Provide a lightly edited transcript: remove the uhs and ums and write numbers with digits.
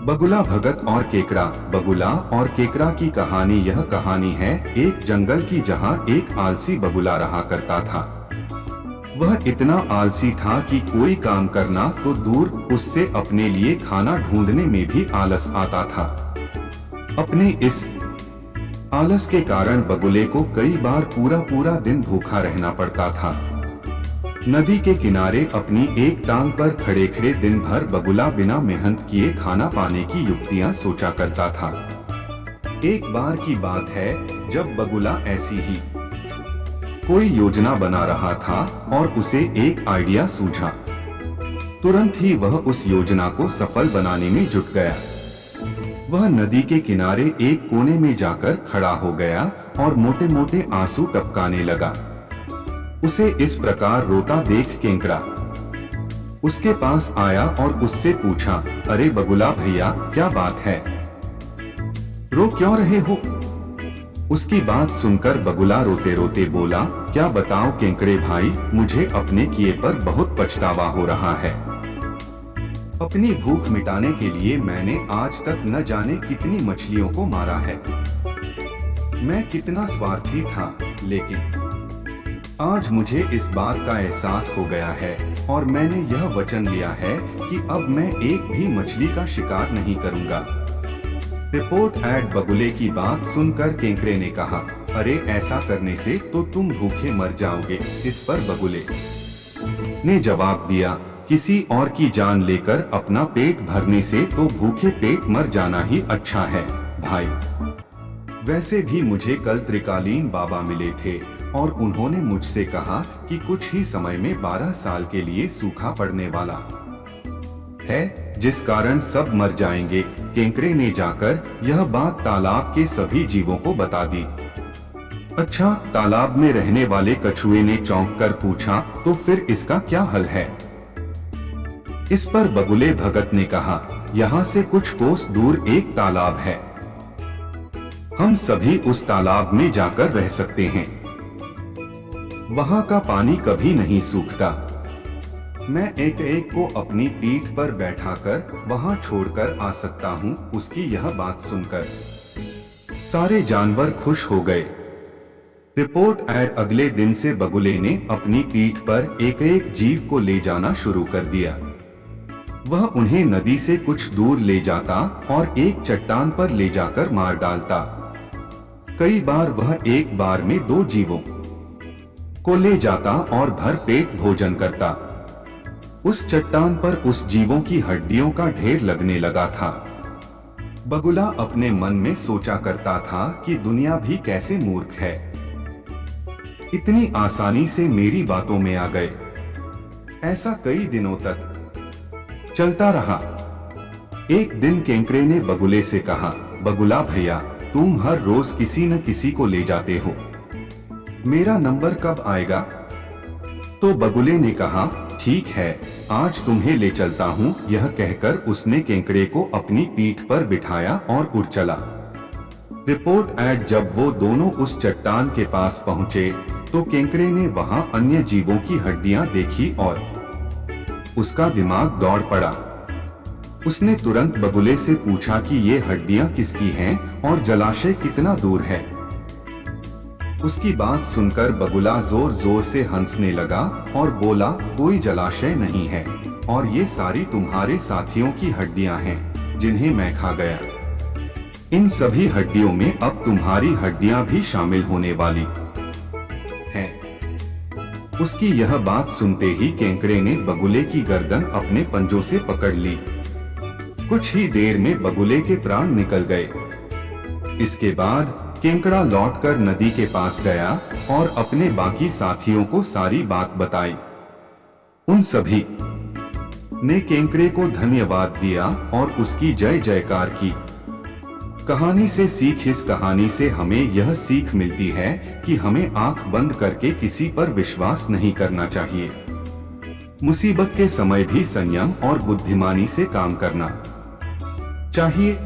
बगुला भगत और केकड़ा। बगुला और केकड़ा की कहानी। यह कहानी है एक जंगल की, जहां एक आलसी बगुला रहा करता था। वह इतना आलसी था कि कोई काम करना तो दूर, उससे अपने लिए खाना ढूंढने में भी आलस आता था। अपने इस आलस के कारण बगुले को कई बार पूरा पूरा दिन भूखा रहना पड़ता था। नदी के किनारे अपनी एक टांग पर खड़े खड़े दिन भर बगुला बिना मेहनत किए खाना पाने की युक्तियां सोचा करता था। एक बार की बात है जब बगुला ऐसी ही कोई योजना बना रहा था और उसे एक आइडिया सूझा। तुरंत ही वह उस योजना को सफल बनाने में जुट गया। वह नदी के किनारे एक कोने में जाकर खड़ा हो गया और मोटे मोटे आंसू टपकाने लगा। उसे इस प्रकार रोता देख केकड़ा उसके पास आया और उससे पूछा, अरे बगुला भैया, क्या बात है, रो क्यों रहे हो? उसकी बात सुनकर बगुला रोते रोते बोला, क्या बताऊं केकड़े भाई, मुझे अपने किए पर बहुत पछतावा हो रहा है। अपनी भूख मिटाने के लिए मैंने आज तक न जाने कितनी मछलियों को मारा है। मैं कितना स्वार्थी था, लेकिन आज मुझे इस बात का एहसास हो गया है और मैंने यह वचन लिया है कि अब मैं एक भी मछली का शिकार नहीं करूंगा। रिपोर्ट एड। बगुले की बात सुनकर केकड़े ने कहा, अरे ऐसा करने से तो तुम भूखे मर जाओगे। इस पर बगुले ने जवाब दिया, किसी और की जान लेकर अपना पेट भरने से तो भूखे पेट मर जाना ही अच्छा है भाई। वैसे भी मुझे कल त्रिकालीन बाबा मिले थे और उन्होंने मुझसे कहा कि कुछ ही समय में 12 साल के लिए सूखा पड़ने वाला है, जिस कारण सब मर जाएंगे। केकड़े ने जाकर यह बात तालाब के सभी जीवों को बता दी। अच्छा, तालाब में रहने वाले कछुए ने चौंक कर पूछा, तो फिर इसका क्या हल है? इस पर बगुले भगत ने कहा, यहाँ से कुछ कोस दूर एक तालाब है, हम सभी उस तालाब में जाकर रह सकते हैं। वहाँ का पानी कभी नहीं सूखता। मैं एक एक को अपनी पीठ पर बैठाकर वहाँ छोड़कर आ सकता हूँ। उसकी यह बात सुनकर सारे जानवर खुश हो गए। रिपोर्ट एड। अगले दिन से बगुले ने अपनी पीठ पर एक एक जीव को ले जाना शुरू कर दिया। वह उन्हें नदी से कुछ दूर ले जाता और एक चट्टान पर ले जाकर मार डालता। कई बार वह एक बार में 2 जीवों को ले जाता और भर पेट भोजन करता। उस चट्टान पर उस जीवों की हड्डियों का ढेर लगने लगा था। बगुला अपने मन में सोचा करता था कि दुनिया भी कैसे मूर्ख है, इतनी आसानी से मेरी बातों में आ गए। ऐसा कई दिनों तक चलता रहा। एक दिन केकड़े ने बगुले से कहा, बगुला भैया, तुम हर रोज किसी न किसी को ले जाते हो, मेरा नंबर कब आएगा? तो बगुले ने कहा, ठीक है, आज तुम्हें ले चलता हूँ। यह कहकर उसने केकड़े को अपनी पीठ पर बिठाया और उड़ चला। रिपोर्ट एड। जब वो दोनों उस चट्टान के पास पहुँचे तो केकड़े ने वहाँ अन्य जीवों की हड्डियां देखी और उसका दिमाग दौड़ पड़ा। उसने तुरंत बगुले से पूछा कि ये हड्डियां किसकी हैं और जलाशय कितना दूर है। उसकी बात सुनकर बगुला जोर जोर से हंसने लगा और बोला, कोई जलाशय नहीं है और ये सारी तुम्हारे साथियों की हड्डियां हैं जिन्हें मैं खा गया। इन सभी हड्डियों में अब तुम्हारी हड्डियां भी शामिल होने वाली हैं। उसकी यह बात सुनते ही केकड़े ने बगुले की गर्दन अपने पंजों से पकड़ ली। कुछ ही देर में बगुले के प्राण निकल गए। इसके बाद केकड़ा लौटकर नदी के पास गया और अपने बाकी साथियों को सारी बात बताई। उन सभी ने केकड़े को धन्यवाद दिया और उसकी जय जयकार की। कहानी से सीख। इस कहानी से हमें यह सीख मिलती है कि हमें आंख बंद करके किसी पर विश्वास नहीं करना चाहिए। मुसीबत के समय भी संयम और बुद्धिमानी से काम करना चाहिए।